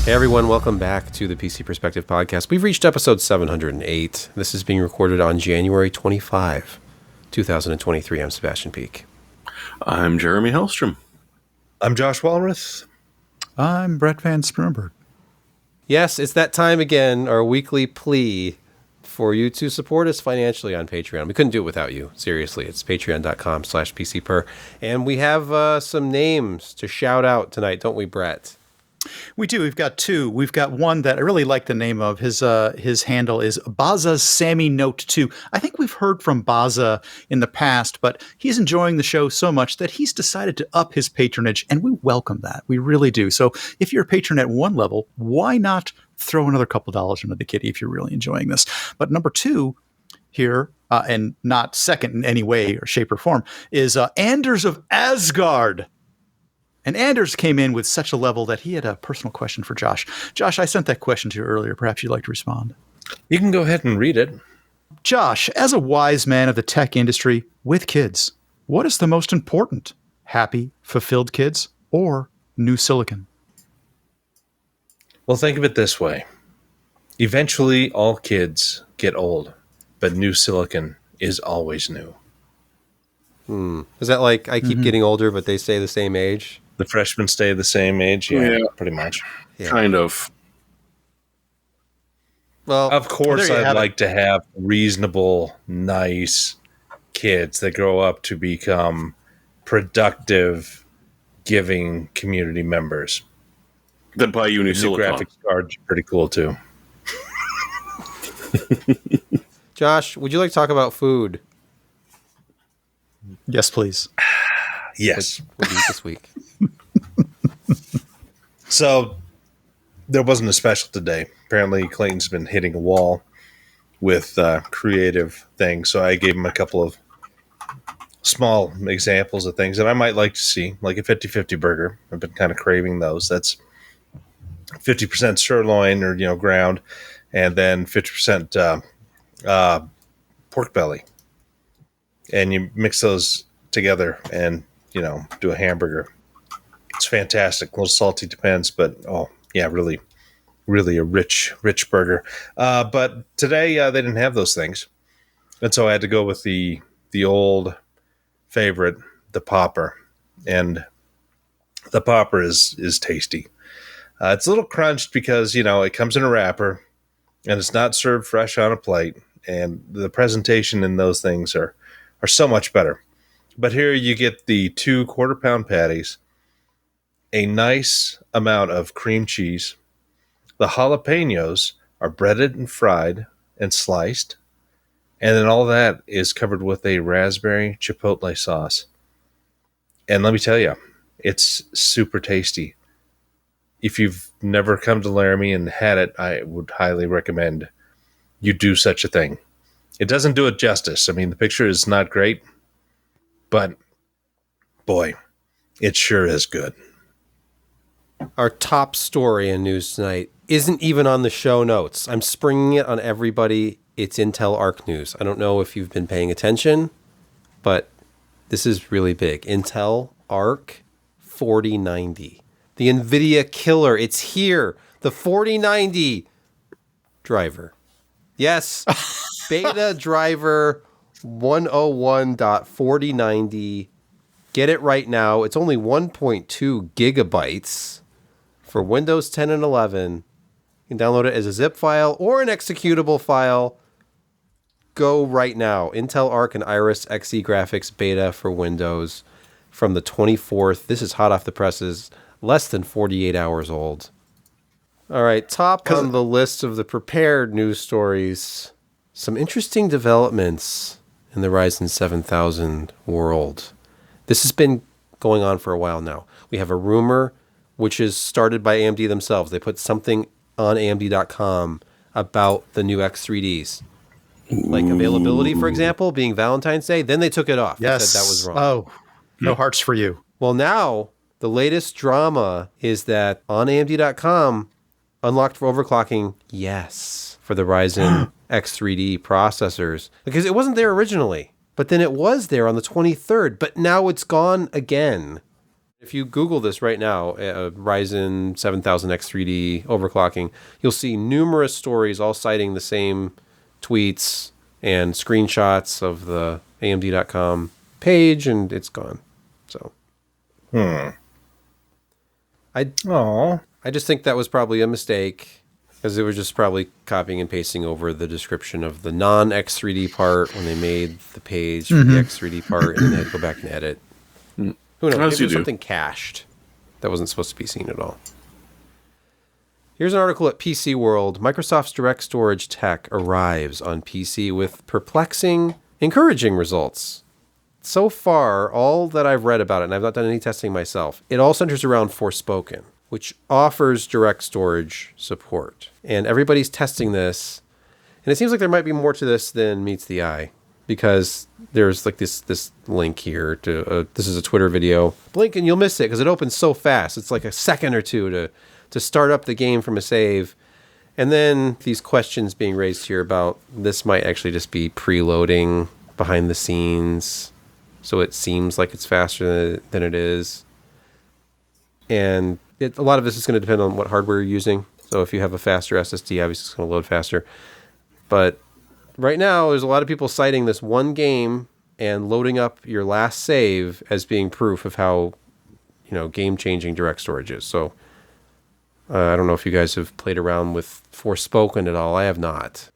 Hey everyone, welcome back to the PC Perspective Podcast. We've reached episode 708. This is being recorded on January 25, 2023. I'm Sebastian Peak. I'm Jeremy Hellstrom. I'm Josh Walrath. I'm Brett Van Spoonberg. Yes, it's that time again, our weekly plea for you to support us financially on Patreon. We couldn't do it without you. Seriously, it's patreon.com/PCPer. And we have some names to shout out tonight, don't we, Brett? We do. We've got two. We've got one that I really like the name of. His handle is Baza's Sammy Note 2. I think we've heard from Baza in the past, but he's enjoying the show so much that he's decided to up his patronage, and we welcome that. We really do. So if you're a patron at one level, why not throw another couple dollars into the kitty if you're really enjoying this? But number two here, and not second in any way or shape or form, is Anders of Asgard. And Anders came in with such a level that he had a personal question for Josh. Josh, I sent that question to you earlier. Perhaps you'd like to respond. You can go ahead and read it. Josh, as a wise man of the tech industry with kids, what is the most important? Happy, fulfilled kids or new silicon? Well, think of it this way. Eventually, all kids get old, but new silicon is always new. Is that like I keep getting older, but they stay the same age? The freshmen stay the same age? Yeah. Pretty much. Yeah. Kind of. Well, Of course, there you I'd have it. like to have reasonable, nice kids that grow up to become productive, giving community members. Then buy you new New silicon. graphics cards are pretty cool, too. Josh, would you like to talk about food? Yes, please. Yes. What do you eat this week? So there wasn't a special today. Apparently, Clayton's been hitting a wall with creative things. So I gave him a couple of small examples of things that I might like to see, like a 50-50 burger. I've been kind of craving those. That's 50% sirloin or, ground, and then 50% pork belly. And you mix those together and, do a hamburger. It's fantastic. A little salty, depends, but really, really a rich burger. But today they didn't have those things, and so I had to go with the old favorite, the Popper, and the Popper is tasty. It's a little crunched because it comes in a wrapper, and it's not served fresh on a plate, and the presentation in those things are so much better. But here you get the 2 quarter-pound patties, a nice amount of cream cheese. The jalapenos are breaded and fried and sliced. And then all that is covered with a raspberry chipotle sauce. And let me tell you, it's super tasty. If you've never come to Laramie and had it, I would highly recommend you do such a thing. It doesn't do it justice. I mean, the picture is not great, but boy, it sure is good. Our top story in news tonight isn't even on the show notes. I'm springing it on everybody. It's Intel Arc news. I don't know if you've been paying attention, but this is really big. Intel Arc 4090. The NVIDIA killer. It's here. The 4090 driver. Yes. Beta driver 101.4090. Get it right now. It's only 1.2 gigabytes for Windows 10 and 11. You can download it as a zip file or an executable file. Go right now. Intel Arc and Iris Xe graphics beta for Windows from the 24th. This is hot off the presses. Less than 48 hours old. All right, top on the list of the prepared news stories. Some interesting developments in the Ryzen 7000 world. This has been going on for a while now. We have a rumor, which is started by AMD themselves. They put something on AMD.com about the new X3Ds. Like availability, for example, being Valentine's Day. Then they took it off. Yes. They said that was wrong. Oh, no hearts for you. Well, now the latest drama is that on AMD.com, unlocked for overclocking, yes, for the Ryzen X3D processors. Because it wasn't there originally, but then it was there on the 23rd, but now it's gone again. If you Google this right now, Ryzen 7000 X3D overclocking, you'll see numerous stories all citing the same tweets and screenshots of the AMD.com page, and it's gone. So, I just think that was probably a mistake, because they were just probably copying and pasting over the description of the non-X3D part when they made the page for the X3D part, and then they had to go back and edit. Who knows? Maybe it was something cached that wasn't supposed to be seen at all. Here's an article at PC World. Microsoft's DirectStorage tech arrives on PC with perplexing, encouraging results. So far, all that I've read about it, and I've not done any testing myself, it all centers around Forspoken, which offers DirectStorage support. And everybody's testing this, and it seems like there might be more to this than meets the eye, because there's like this link here to this is a Twitter video. Blink and you'll miss it because it opens so fast. It's like a second or two to start up the game from a save. And then these questions being raised here about this might actually just be preloading behind the scenes, so it seems like it's faster than it is. And a lot of this is going to depend on what hardware you're using. So if you have a faster SSD, obviously it's going to load faster. But right now, there's a lot of people citing this one game and loading up your last save as being proof of how, game-changing DirectStorage is. So I don't know if you guys have played around with Forspoken at all. I have not.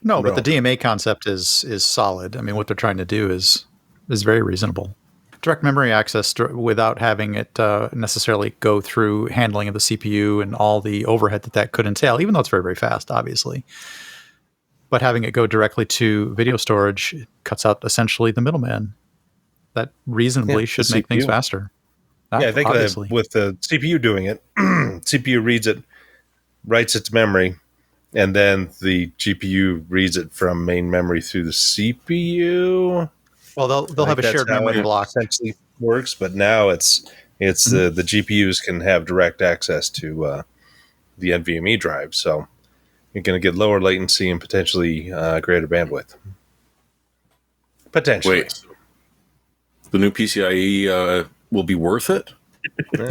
No, but the DMA concept is solid. I mean, what they're trying to do is very reasonable. Direct memory access without having it necessarily go through handling of the CPU and all the overhead that could entail, even though it's very, very fast, obviously. But having it go directly to video storage cuts out essentially the middleman. That reasonably should make things faster. I think that with the CPU doing it, CPU reads it, writes it to memory, and then the GPU reads it from main memory through the CPU. Well, they'll have a shared memory block. Essentially works, but now it's the GPUs can have direct access to the NVMe drive, so you're going to get lower latency and potentially greater bandwidth. Potentially. Wait, the new PCIe will be worth it?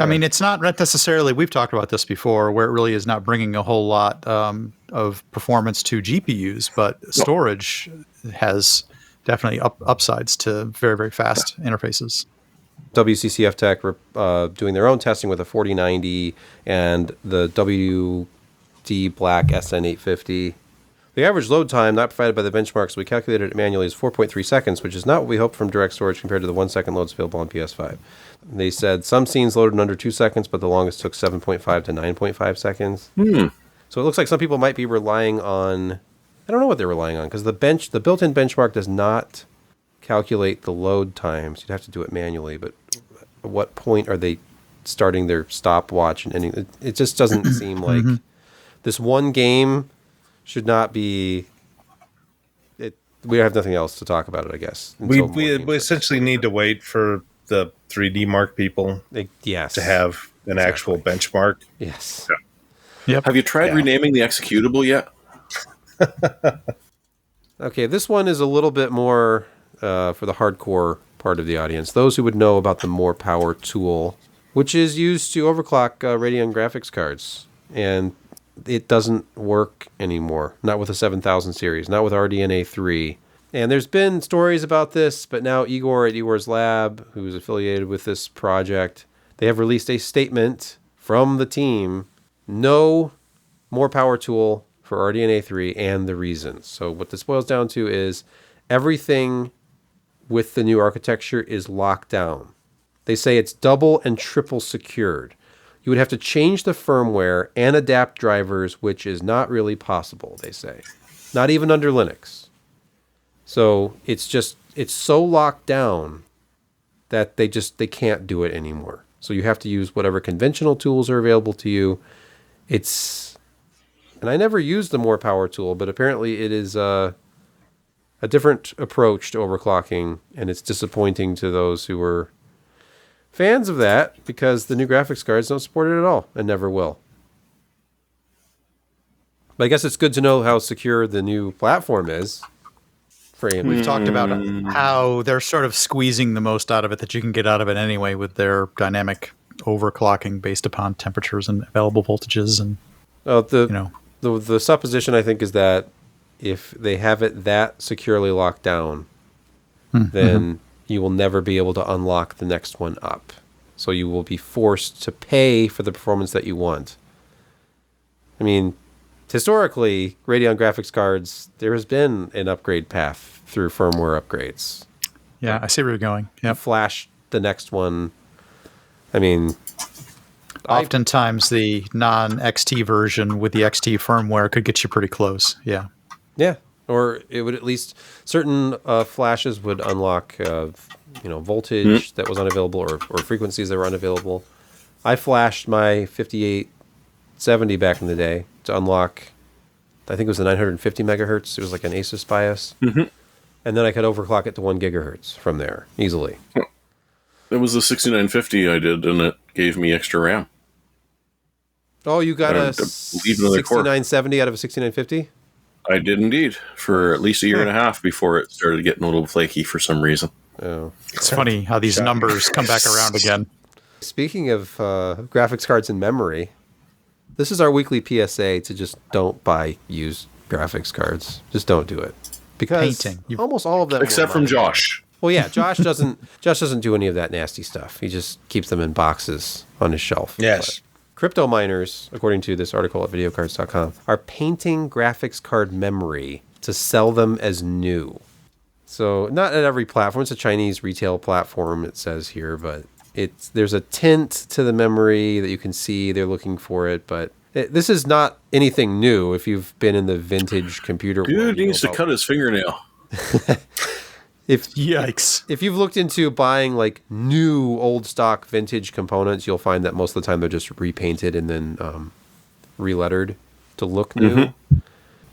I mean, it's not necessarily, we've talked about this before, where it really is not bringing a whole lot of performance to GPUs, but storage has definitely upsides to very, very fast interfaces. WCCF Tech doing their own testing with a 4090 and the WD Black SN850. The average load time not provided by the benchmarks we calculated it manually is 4.3 seconds, which is not what we hoped from DirectStorage compared to the 1 second loads available on PS5. They said some scenes loaded in under 2 seconds, but the longest took 7.5 to 9.5 seconds. So it looks like some people might be relying on, I don't know what they're relying on, because the built-in benchmark does not calculate the load times. You'd have to do it manually, but at what point are they starting their stopwatch and ending? It just doesn't seem like this one game should not be. We have nothing else to talk about it, I guess. We essentially need to wait for the 3D Mark people to have an actual benchmark. Yes. Yep. Have you tried renaming the executable yet? Okay, this one is a little bit more for the hardcore part of the audience. Those who would know about the MorePowerTool, which is used to overclock Radeon graphics cards. And it doesn't work anymore. Not with the 7000 series, not with RDNA 3. And there's been stories about this, but now Igor at Igor's Lab, who's affiliated with this project, they have released a statement from the team, no MorePowerTool for RDNA 3 and the reasons. So what this boils down to is everything with the new architecture is locked down. They say it's double and triple secured. You would have to change the firmware and adapt drivers, which is not really possible, they say. Not even under Linux. So it's so locked down that they can't do it anymore. So you have to use whatever conventional tools are available to you. And I never used the MorePowerTool, but apparently it is a different approach to overclocking, and it's disappointing to those who were fans of that, because the new graphics cards don't support it at all and never will. But I guess it's good to know how secure the new platform is. for AMD. We've talked about how they're sort of squeezing the most out of it that you can get out of it anyway with their dynamic overclocking based upon temperatures and available voltages and the supposition I think is that if they have it that securely locked down, then you will never be able to unlock the next one up. So you will be forced to pay for the performance that you want. I mean, historically, Radeon graphics cards, there has been an upgrade path through firmware upgrades. Yeah, I see where you're going. Yep. Flash the next one. I mean, oftentimes the non-XT version with the XT firmware could get you pretty close. Yeah. Yeah. Or it would at least, certain flashes would unlock, voltage that was unavailable or frequencies that were unavailable. I flashed my 5870 back in the day to unlock, I think it was the 950 megahertz. It was like an Asus BIOS. Mm-hmm. And then I could overclock it to 1 gigahertz from there easily. It was the 6950 I did, and it gave me extra RAM. Oh, you got a 6970 out of a 6950? I did indeed, for at least a year and a half before it started getting a little flaky for some reason. Oh, it's funny how these numbers come back around again. Speaking of graphics cards and memory, this is our weekly PSA to just don't buy used graphics cards. Just don't do it. Because almost all of them, except from Josh. Well, yeah, Josh doesn't do any of that nasty stuff. He just keeps them in boxes on his shelf. Yes. But crypto miners, according to this article at videocards.com, are painting graphics card memory to sell them as new. So not at every platform. It's a Chinese retail platform, it says here, but there's a tint to the memory that you can see. They're looking for it, but this is not anything new. If you've been in the vintage computer world, dude needs to cut his fingernail. Yikes. If you've looked into buying like new old stock vintage components, you'll find that most of the time they're just repainted and then relettered to look new.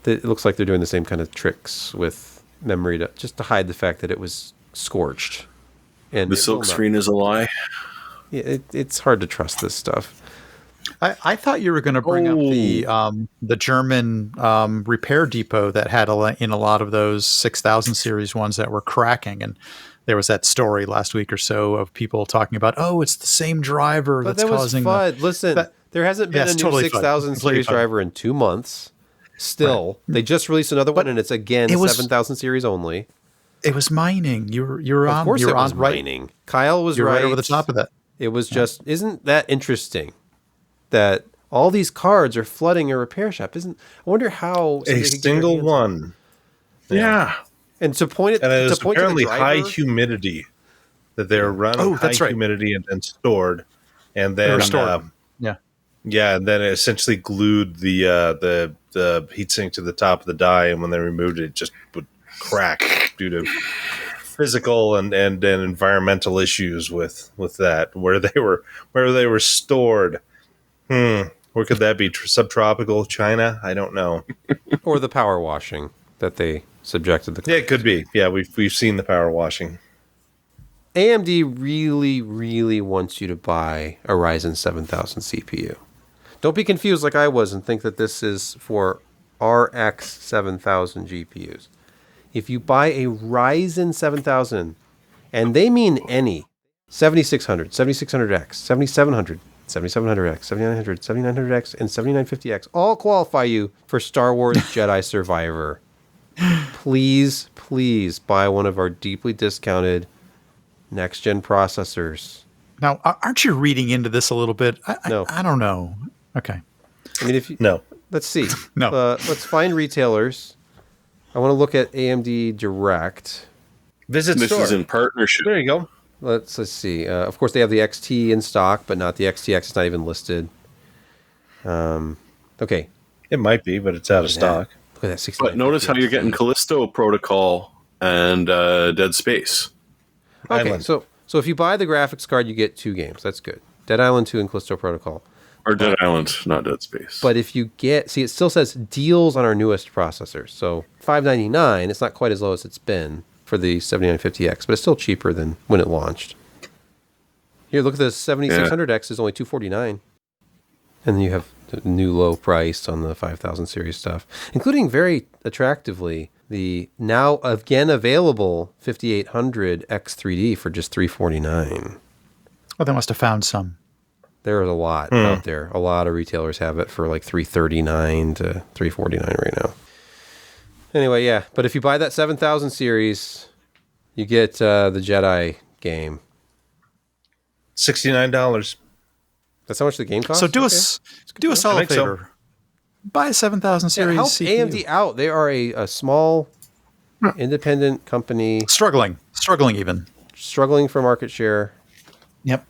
It looks like they're doing the same kind of tricks with memory just to hide the fact that it was scorched. And the silk screen is a lie. Yeah, it's hard to trust this stuff. I thought you were going to bring up the German repair depot that had in a lot of those 6000 series ones that were cracking, and there was that story last week or so of people talking about, it's the same driver but that's causing. Listen, there hasn't been a new 6000 series driver in 2 months. Still, they just released another one, and it's again 7000 series only. It was mining. You're on. Of course, it was right. mining. Kyle was You're right over the top of that. It was just. Isn't that interesting? That all these cards are flooding a repair shop. I wonder how a single one. Yeah. And to point it, and it is apparently to the driver, high humidity that they're running humidity and stored, and then and then it essentially glued the heatsink to the top of the die, and when they removed it, it just would crack due to physical and environmental issues with that where they were stored. Where could that be? Subtropical China? I don't know. Or the power washing that they subjected the. Yeah, it could be. Yeah, we've seen the power washing. AMD really, really wants you to buy a Ryzen 7000 CPU. Don't be confused like I was and think that this is for RX 7000 GPUs. If you buy a Ryzen 7000, and they mean any 7600, 7600X, 7700. 7700X, 7900, 7900X, and 7950X all qualify you for Star Wars Jedi Survivor. Please buy one of our deeply discounted next-gen processors. Now, aren't you reading into this a little bit? No. I don't know. Okay. I mean, if you, no. Let's see. No. Let's find retailers. I want to look at AMD Direct. Visit this store. Is in partnership. There you go. Let's see. Of course, they have the XT in stock, but not the XTX. It's not even listed. Okay. It might be, but it's out of stock. Look at that. 69. But notice how you're getting Callisto Protocol and Dead Space. Okay, Island. so if you buy the graphics card, you get 2 games. That's good. Dead Island 2 and Callisto Protocol. Or Dead Island, not Dead Space. But if you it still says deals on our newest processors. So $599, it's not quite as low as it's been for the 7950X, but it's still cheaper than when it launched. Here, look at the 7600X is only $249. And then you have the new low price on the 5000 series stuff, including very attractively the now again available 5800 X3D for just $349. Oh, they must have found some. There's a lot out there. A lot of retailers have it for like $339 to $349 right now. Anyway, yeah. But if you buy that 7000 series, you get the Jedi game. $69. That's how much the game costs? So do us a solid favor. So. Buy a 7000 series help CPU. AMD out. They are a small, independent company. Struggling even. Struggling for market share. Yep.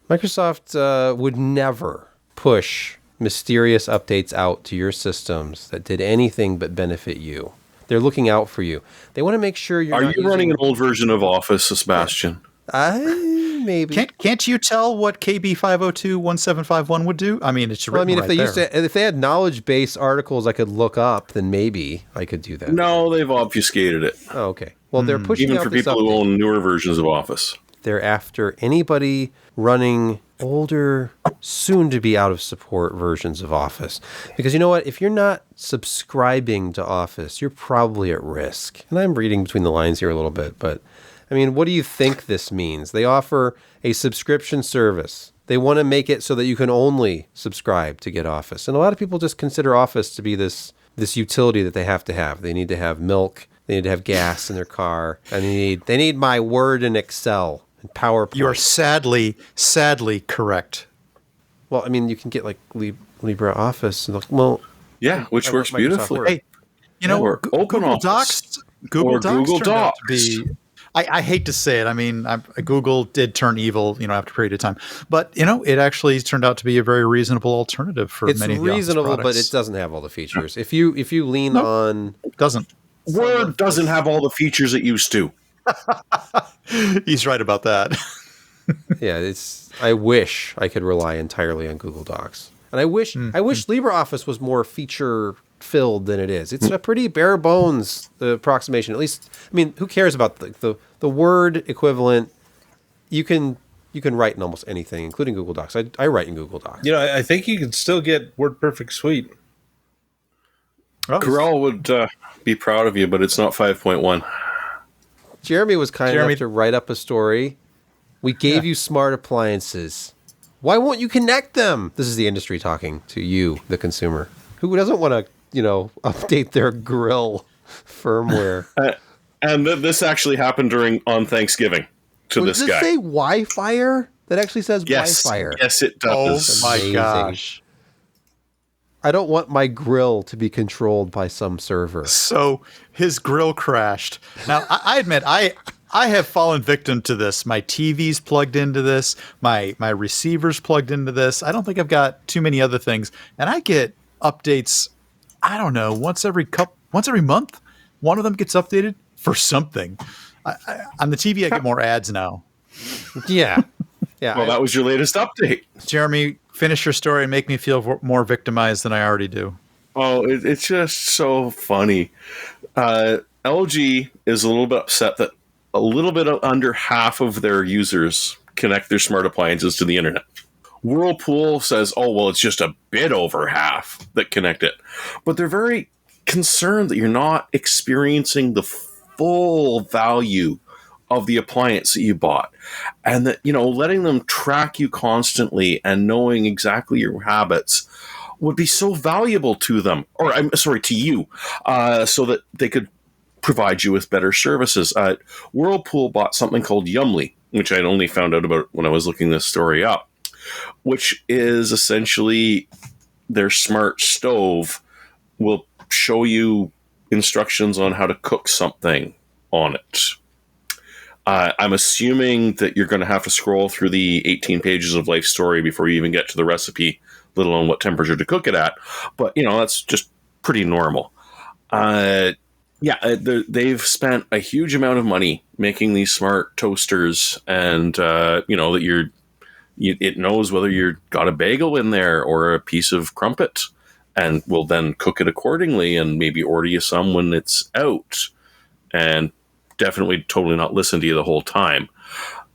Microsoft would never push mysterious updates out to your systems that did anything but benefit you. They're looking out for you. They want to make sure you're. Are you running an old version of Office, Sebastian? Maybe. Can't you tell what KB 502.1751 would do? I mean, it's written if they had knowledge base articles I could look up, then maybe I could do that. No, they've obfuscated it. Oh, okay. Well, they're pushing even out for this people update. who own newer versions of Office. They're after anybody running older, soon to be out of support versions of Office. Because you know what? If you're not subscribing to Office, you're probably at risk. And I'm reading between the lines here a little bit, but I mean, what do you think this means? They offer a subscription service. They want to make it so that you can only subscribe to get Office. And a lot of people just consider Office to be this utility that they have to have. They need to have milk. They need to have gas in their car. And they need my Word and Excel and PowerPoint. You are sadly correct. Well, I mean, you can get like LibreOffice. And well, yeah, which I works work Microsoft beautifully. Word. Hey, you know, Or Google Docs. Google Docs Google turned out to Docs. be. I hate to say it. I mean, Google did turn evil, after a period of time. But, it actually turned out to be a very reasonable alternative for many of the Office reasonable, but products. it doesn't have all the features. If you lean on... It doesn't. Word doesn't have all the features it used to. He's right about that. Yeah, I wish I could rely entirely on Google Docs. And I wish LibreOffice was more feature filled than it is. It's a pretty bare bones approximation. At least, I mean, who cares about the Word equivalent? You can write in almost anything, including Google Docs. I write in Google Docs. I think you can still get WordPerfect Suite. Corel would be proud of you, but it's not 5.1. Jeremy was kind enough to write up a story. We gave you smart appliances. Why won't you connect them? This is the industry talking to you, the consumer. Who doesn't want to, update their grill firmware? And this actually happened on Thanksgiving to this Does guy. it say Wi-Fi? That actually says Yes, Wi-Fi. yes, it does. Oh my Amazing. gosh. I don't want my grill to be controlled by some server. So his grill crashed. Now, I admit, I have fallen victim to this. My TV's plugged into this. My receiver's plugged into this. I don't think I've got too many other things. And I get updates, I don't know, once every month. One of them gets updated for something. On the TV, I get more ads now. Yeah. Yeah. Well, that was your latest update. Jeremy, finish your story and make me feel more victimized than I already do. Oh, it's just so funny. LG is a little bit upset that a little bit under half of their users connect their smart appliances to the internet. Whirlpool says, oh, well, it's just a bit over half that connect it. But they're very concerned that you're not experiencing the full value of the appliance that you bought. And that, letting them track you constantly and knowing exactly your habits would be so valuable to them, or I'm sorry, to you, so that they could provide you with better services. Whirlpool bought something called Yumly, which I'd only found out about when I was looking this story up, which is essentially their smart stove will show you instructions on how to cook something on it. I'm assuming that you're going to have to scroll through the 18 pages of life story before you even get to the recipe, let alone what temperature to cook it at. But, that's just pretty normal. They've spent a huge amount of money making these smart toasters, and that it knows whether you've got a bagel in there or a piece of crumpet, and will then cook it accordingly and maybe order you some when it's out, and definitely totally not listen to you the whole time.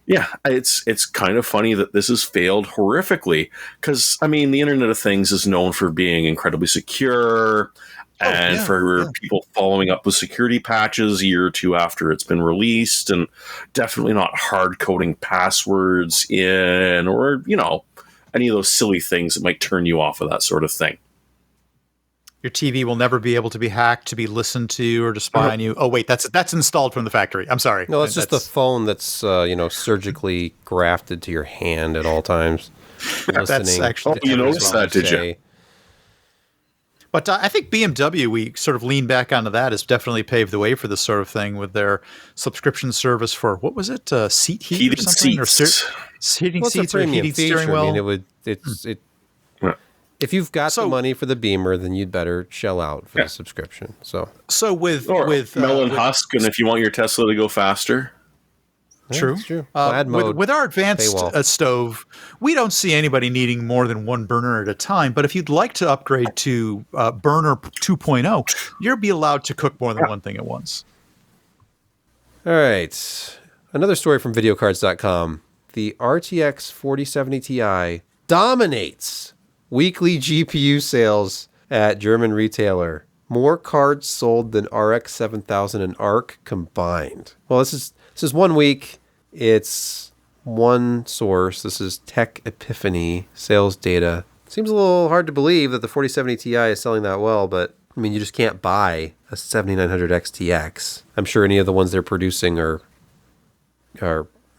Yeah, it's kind of funny that this has failed horrifically because, I mean, the Internet of Things is known for being incredibly secure and for people following up with security patches a year or two after it's been released, and definitely not hard coding passwords in, or, any of those silly things that might turn you off of that sort of thing. Your TV will never be able to be hacked, to be listened to, or to spy on you. Oh, wait, that's installed from the factory. I'm sorry. No, it's just the phone that's surgically grafted to your hand at all times. That's actually. You noticed that, did you? But I think BMW, we sort of lean back onto that, has definitely paved the way for this sort of thing with their subscription service for, what was it, seat heat heated or something? seats. Or heating seats or heated steering wheel? I mean, if you've got the money for the Beamer, then you'd better shell out for the subscription. So with Melon Husk, and if you want your Tesla to go faster. True. With our advanced stove, we don't see anybody needing more than one burner at a time. But if you'd like to upgrade to burner 2.0, you'll be allowed to cook more than one thing at once. All right. Another story from videocards.com. The RTX 4070 Ti dominates weekly GPU sales at German retailer. More cards sold than RX 7000 and ARC combined. Well, this is 1 week. It's one source. This is Tech Epiphany sales data. Seems a little hard to believe that the 4070 Ti is selling that well, but I mean, you just can't buy a 7900 XTX. I'm sure any of the ones they're producing are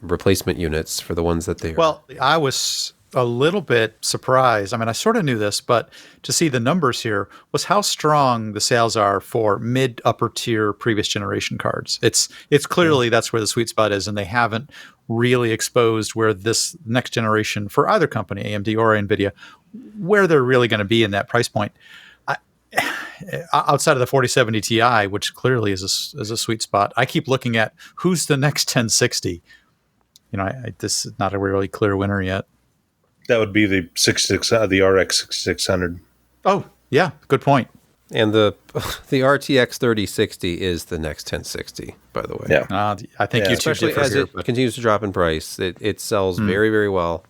replacement units for the ones that they are. Well, I was a little bit surprised. I mean, I sort of knew this, but to see the numbers here was how strong the sales are for mid upper tier previous generation cards. It's clearly that's where the sweet spot is, and they haven't really exposed where this next generation for either company, AMD or NVIDIA, where they're really going to be in that price point. Outside of the 4070 Ti, which clearly is a sweet spot, I keep looking at who's the next 1060. This is not a really clear winner yet. That would be the the RX 6600. Oh, yeah, good point. And the RTX 3060 is the next 1060, by the way. Yeah, I think you especially as it continues to drop in price, it sells very, very well,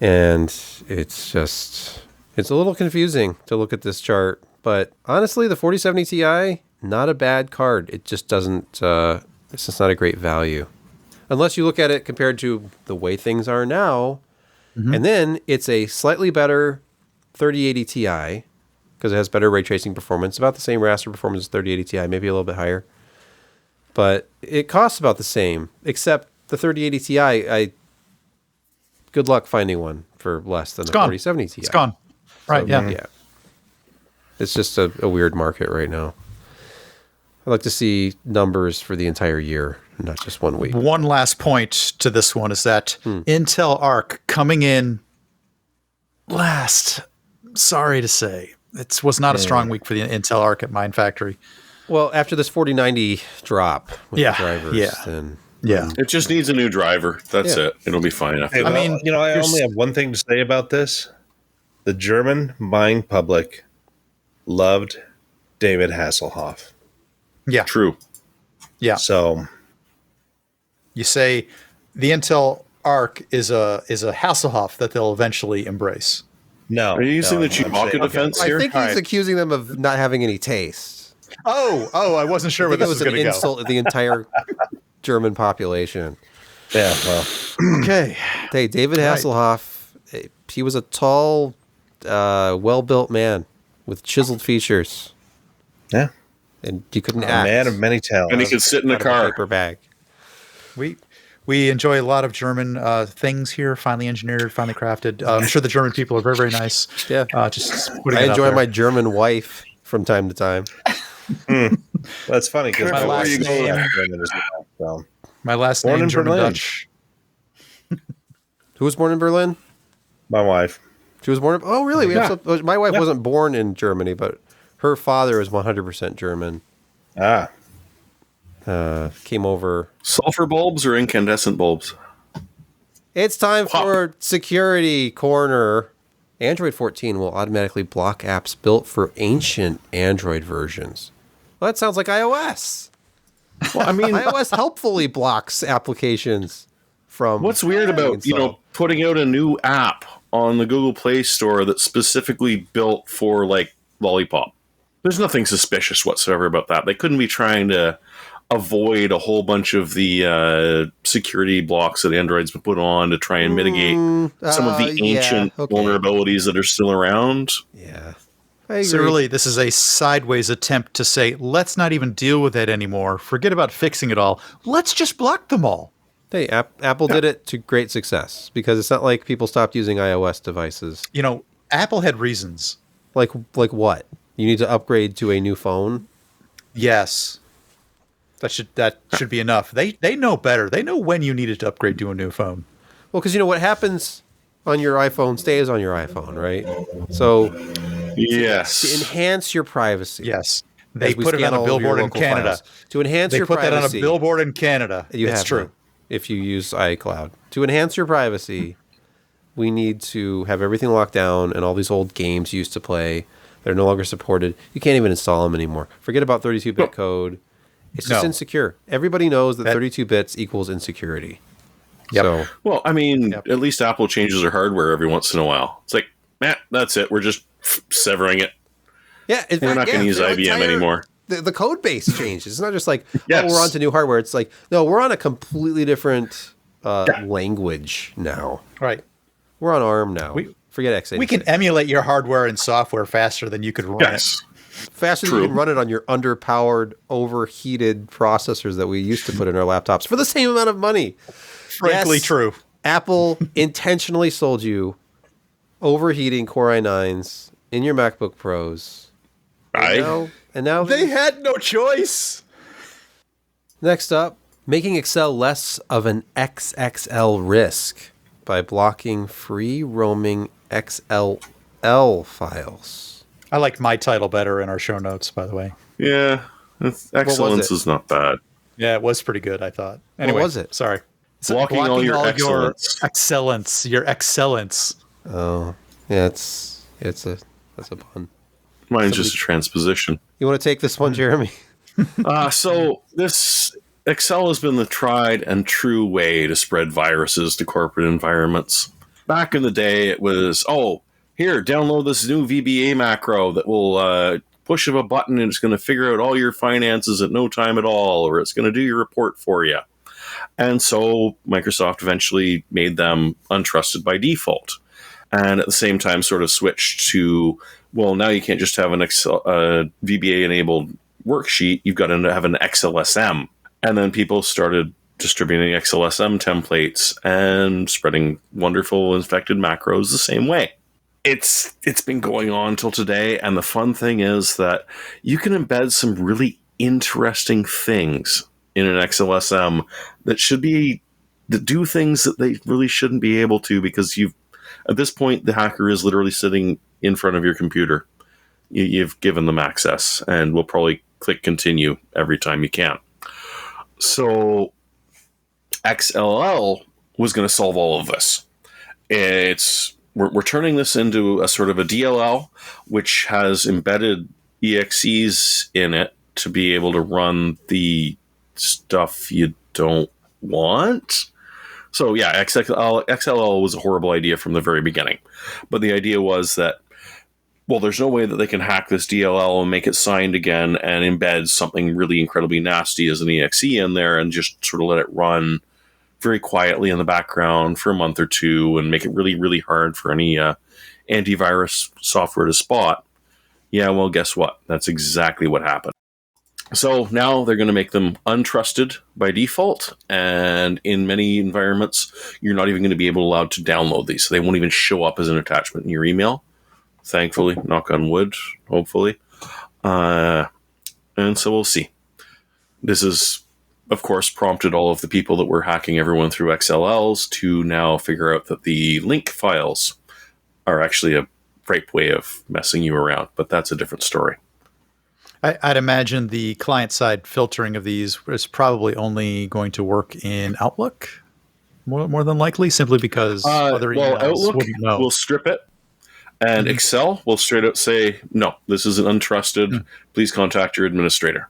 and it's a little confusing to look at this chart. But honestly, the 4070 Ti, not a bad card. It just doesn't. It's just not a great value, unless you look at it compared to the way things are now. Mm-hmm. And then it's a slightly better 3080 Ti because it has better ray tracing performance, about the same raster performance as 3080 Ti, maybe a little bit higher. But it costs about the same, except the 3080 Ti, good luck finding one for less than the 4070 Ti. It's gone. Right, so, yeah. It's just a weird market right now. I'd like to see numbers for the entire year, not just 1 week. One last point to this one is that Intel Arc coming in last. Sorry to say, it was not a strong week for the Intel Arc at Mine Factory. Well, after this 4090 drop with the drivers, then it just needs a new driver. That's it. It'll be fine after that. I mean, I only have one thing to say about this. The German buying public loved David Hasselhoff. Yeah. True. Yeah. So you say the Intel Arc is a Hasselhoff that they'll eventually embrace. No. Are you using the Chewbacca defense here? I think he's accusing them of not having any taste. Oh, I wasn't sure where this was going to go. It was an insult to the entire German population. Yeah, well. Okay. Hey, David Hasselhoff, he was a tall, well-built man with chiseled features. Yeah. And you couldn't act. A man of many talents. And he could sit in a car. Paper bag. We enjoy a lot of German things here, finely engineered, finely crafted. I'm sure the German people are very, very nice. Yeah. Just I enjoy my German wife from time to time. That's funny because my last name is German Dutch. Who was born in Berlin? My wife. She was born in... Oh, really? My wife wasn't born in Germany, but her father is 100% German. Came over... Sulfur bulbs or incandescent bulbs? It's time for Security Corner. Android 14 will automatically block apps built for ancient Android versions. Well, that sounds like iOS. Well, I mean... iOS helpfully blocks applications from. What's weird about, putting out a new app on the Google Play Store that's specifically built for, like, Lollipop? There's nothing suspicious whatsoever about that. They couldn't be trying to avoid a whole bunch of the security blocks that Android's been put on to try and mitigate some of the ancient vulnerabilities that are still around. Yeah. So really, this is a sideways attempt to say, let's not even deal with it anymore. Forget about fixing it all. Let's just block them all. Hey, Apple did it to great success because it's not like people stopped using iOS devices. Apple had reasons. Like what? You need to upgrade to a new phone? Yes. That should be enough. They know better. They know when you needed to upgrade to a new phone. Well, because what happens on your iPhone stays on your iPhone, right? So, yes, to enhance your privacy. Yes, they put it on a billboard in Canada. To enhance your privacy, they put that on a billboard in Canada. It's true. If you use iCloud, to enhance your privacy, we need to have everything locked down, and all these old games you used to play, they're no longer supported. You can't even install them anymore. Forget about 32-bit code. It's just insecure. Everybody knows that 32 bits equals insecurity. Yep. So, well, I mean, at least Apple changes their hardware every once in a while. It's like, that's it. We're just severing it. Yeah, we're not going to use IBM anymore. The code base changes. It's not just like, we're on to new hardware. It's like, no, we're on a completely different language now. Right. We're on ARM now. Forget x86. We can emulate your hardware and software faster than you could run it. Faster than you can run it on your underpowered, overheated processors that we used to put in our laptops for the same amount of money. Frankly, true. Apple intentionally sold you overheating Core i9s in your MacBook Pros. And now they had no choice. Next up, making Excel less of an XXL risk by blocking free roaming XLL files. I liked my title better in our show notes, by the way. Yeah, excellence is not bad. Yeah, it was pretty good, I thought. Anyway, what was it? Sorry. Blocking all your excellence. Your excellence. Oh, yeah, that's a pun. Mine's just a transposition. You want to take this one, Jeremy? So this Excel has been the tried and true way to spread viruses to corporate environments. Back in the day, it was, here, download this new VBA macro that will push of a button and it's going to figure out all your finances at no time at all, or it's going to do your report for you. And so Microsoft eventually made them untrusted by default. And at the same time sort of switched to, well, now you can't just have an Excel, VBA-enabled worksheet. You've got to have an XLSM. And then people started distributing XLSM templates and spreading wonderful infected macros the same way. It's been going on till today, and the fun thing is that you can embed some really interesting things in an XLSM that do things that they really shouldn't be able to, because at this point the hacker is literally sitting in front of your computer. You've given them access, and will probably click continue every time you can. So XLL was going to solve all of this. We're turning this into a sort of a DLL, which has embedded EXEs in it to be able to run the stuff you don't want. So yeah, XLL was a horrible idea from the very beginning. But the idea was that, well, there's no way that they can hack this DLL and make it signed again and embed something really incredibly nasty as an EXE in there and just sort of let it run very quietly in the background for a month or two and make it really, really hard for any antivirus software to spot. Yeah, well, guess what? That's exactly what happened. So now they're going to make them untrusted by default, and in many environments, you're not even going to be allowed to download these. So they won't even show up as an attachment in your email. Thankfully, knock on wood, hopefully. And so we'll see. This is, of course, prompted all of the people that were hacking everyone through XLLs to now figure out that the link files are actually a right way of messing you around, but that's a different story. I'd imagine the client-side filtering of these is probably only going to work in Outlook, more than likely, simply because other emails Outlook wouldn't know. Will strip it, and Excel will straight out say, no, this is an untrusted, please contact your administrator.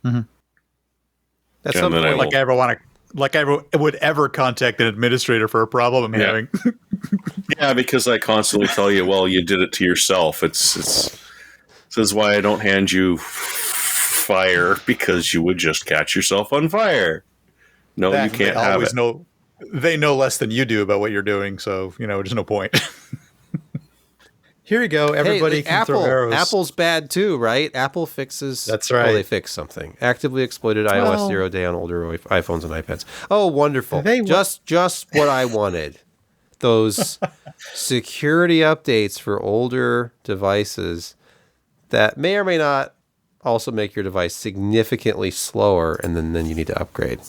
At some point, like I ever want to Like I would ever contact an administrator for a problem I'm having. Yeah, because I constantly tell you, well, you did it to yourself. This is why I don't hand you fire, because you would just catch yourself on fire. No, you can't have it. They know less than you do about what you're doing, so there's no point. Here you go. Everybody can throw arrows. Apple's bad too, right? Apple fixes. That's right. Oh, they fixed something. Actively exploited iOS 0 day on older iPhones and iPads. Oh, wonderful! Just what I wanted. Those security updates for older devices that may or may not also make your device significantly slower, and then you need to upgrade.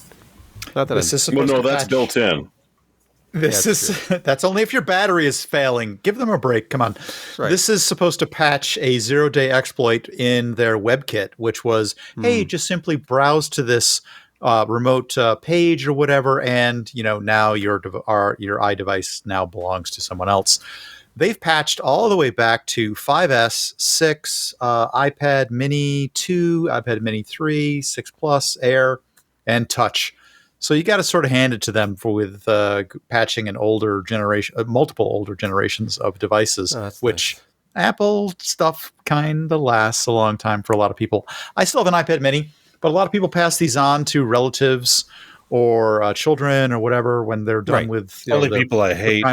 Not that that's built in. That's only if your battery is failing. Give them a break. Come on. Right. This is supposed to patch a 0-day exploit in their WebKit, which was, hey, just simply browse to this remote page or whatever, and now your iDevice now belongs to someone else. They've patched all the way back to 5S, 6, iPad Mini 2, iPad Mini 3, 6 Plus, Air, and Touch. So you got to sort of hand it to them with patching an older generation, multiple older generations of devices, which nice. Apple stuff kind of lasts a long time for a lot of people. I still have an iPad Mini, but a lot of people pass these on to relatives or children or whatever when they're done with only people I hate.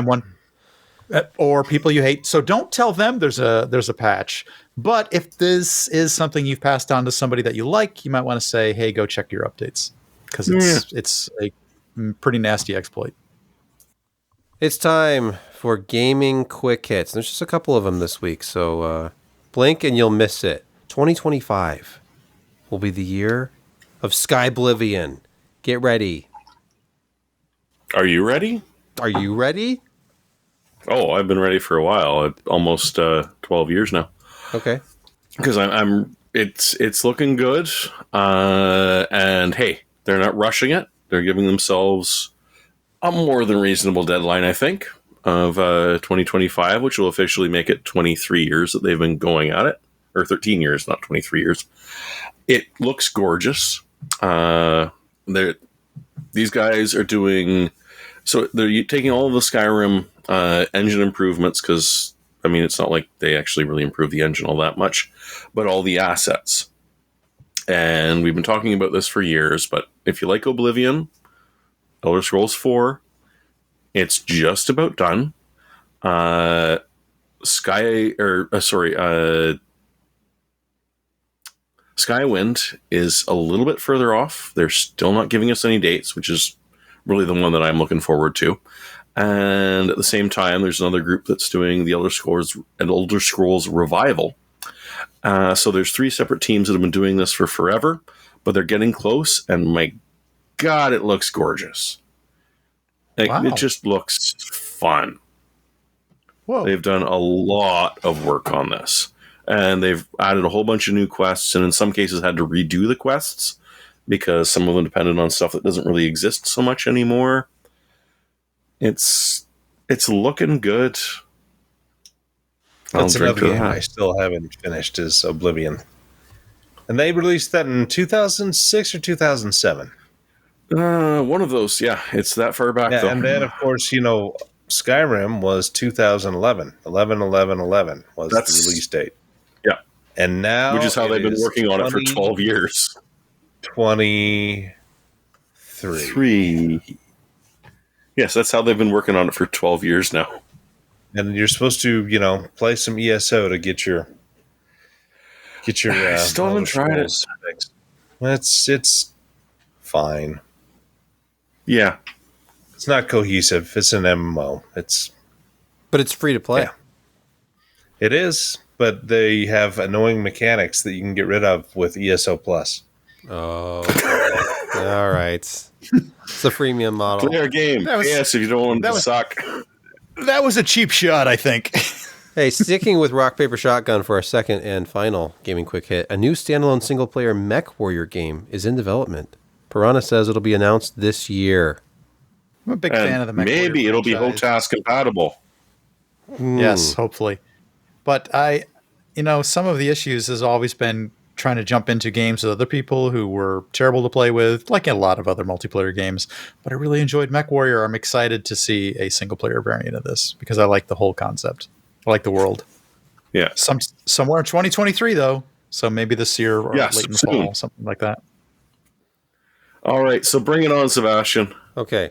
Or people you hate. So don't tell them there's a patch. But if this is something you've passed on to somebody that you like, you might want to say, hey, go check your updates. Because it's a pretty nasty exploit. It's time for gaming quick hits. There's just a couple of them this week, so blink and you'll miss it. 2025 will be the year of Skyblivion. Get ready. Are you ready? Are you ready? Oh, I've been ready for a while. Almost 12 years now. Okay. Because it's looking good, and hey. They're not rushing it. They're giving themselves a more than reasonable deadline, I think, of 2025, which will officially make it 23 years that they've been going at it. Or 13 years, not 23 years. It looks gorgeous. These guys are doing... So they're taking all of the Skyrim engine improvements, because, it's not like they actually really improve the engine all that much, but all the assets. And we've been talking about this for years, but if you like Oblivion, Elder Scrolls 4, it's just about done. Skywind is a little bit further off. They're still not giving us any dates, which is really the one that I'm looking forward to. And at the same time, there's another group that's doing the Elder Scrolls Revival. So there's 3 separate teams that have been doing this for forever, but they're getting close, and my God, it looks gorgeous. Wow. It just looks fun. Whoa. They've done a lot of work on this, and they've added a whole bunch of new quests, and in some cases had to redo the quests because some of them depended on stuff that doesn't really exist so much anymore. It's looking good. That's another game I still haven't finished is Oblivion. And they released that in 2006 or 2007. One of those, yeah. It's that far back, though. And then, of course, Skyrim was 2011. 11/11/11 was the release date. Yeah. And now... Which is how they've been working on it for 12 years. 23. Yes, that's how they've been working on it for 12 years now. And you're supposed to, play some ESO to get your I still haven't tried it. It's fine. Yeah. It's not cohesive. It's an MMO. But it's free to play. Yeah. It is, but they have annoying mechanics that you can get rid of with ESO Plus. Oh. All right. It's a freemium model. Clear game. Yes, if you don't want it to suck. That was a cheap shot, I think. Hey, sticking with Rock, Paper, Shotgun for our second and final gaming quick hit, a new standalone single-player mech warrior game is in development. Piranha says it'll be announced this year. I'm a big fan of the mech maybe warrior it'll franchise. be HOTAS compatible. Yes, hopefully. But some of the issues has always been trying to jump into games with other people who were terrible to play with, like a lot of other multiplayer games. But I really enjoyed MechWarrior. I'm excited to see a single-player variant of this because I like the whole concept. I like the world. Yeah. Somewhere in 2023, though. So maybe this year or Yes, late in the soon. fall, something like that. All right, so bring it on, Sebastian. Okay.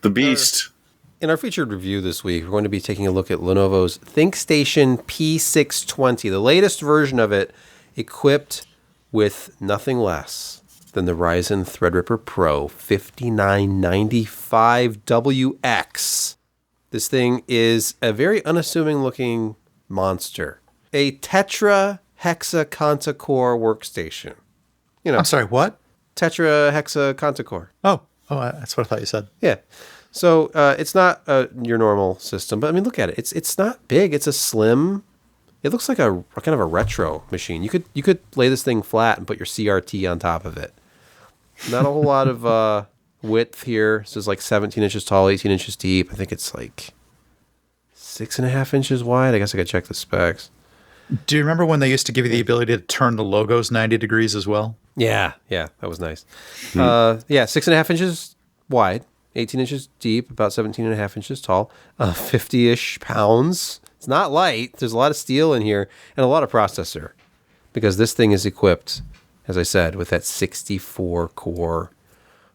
The Beast. In our featured review this week, we're going to be taking a look at Lenovo's ThinkStation P620, the latest version of it, equipped with nothing less than the Ryzen Threadripper Pro 5995WX. This thing is a very unassuming looking monster. A tetra hexa core workstation. You know, I'm sorry, what? tetra hexa core. Oh, that's what I thought you said. Yeah. So it's not your normal system, but I mean, look at it. It's not big. It's a slim. It looks like a kind of a retro machine. You could lay this thing flat and put your CRT on top of it. Not a whole lot of width here. This is like 17 inches tall, 18 inches deep. I think it's like 6.5 inches wide. I guess I could check the specs. Do you remember when they used to give you the ability to turn the logos 90 degrees as well? Yeah, that was nice. 6.5 inches wide, 18 inches deep, about 17.5 inches tall, 50-ish pounds. It's not light. There's a lot of steel in here and a lot of processor because this thing is equipped, as I said, with that 64-core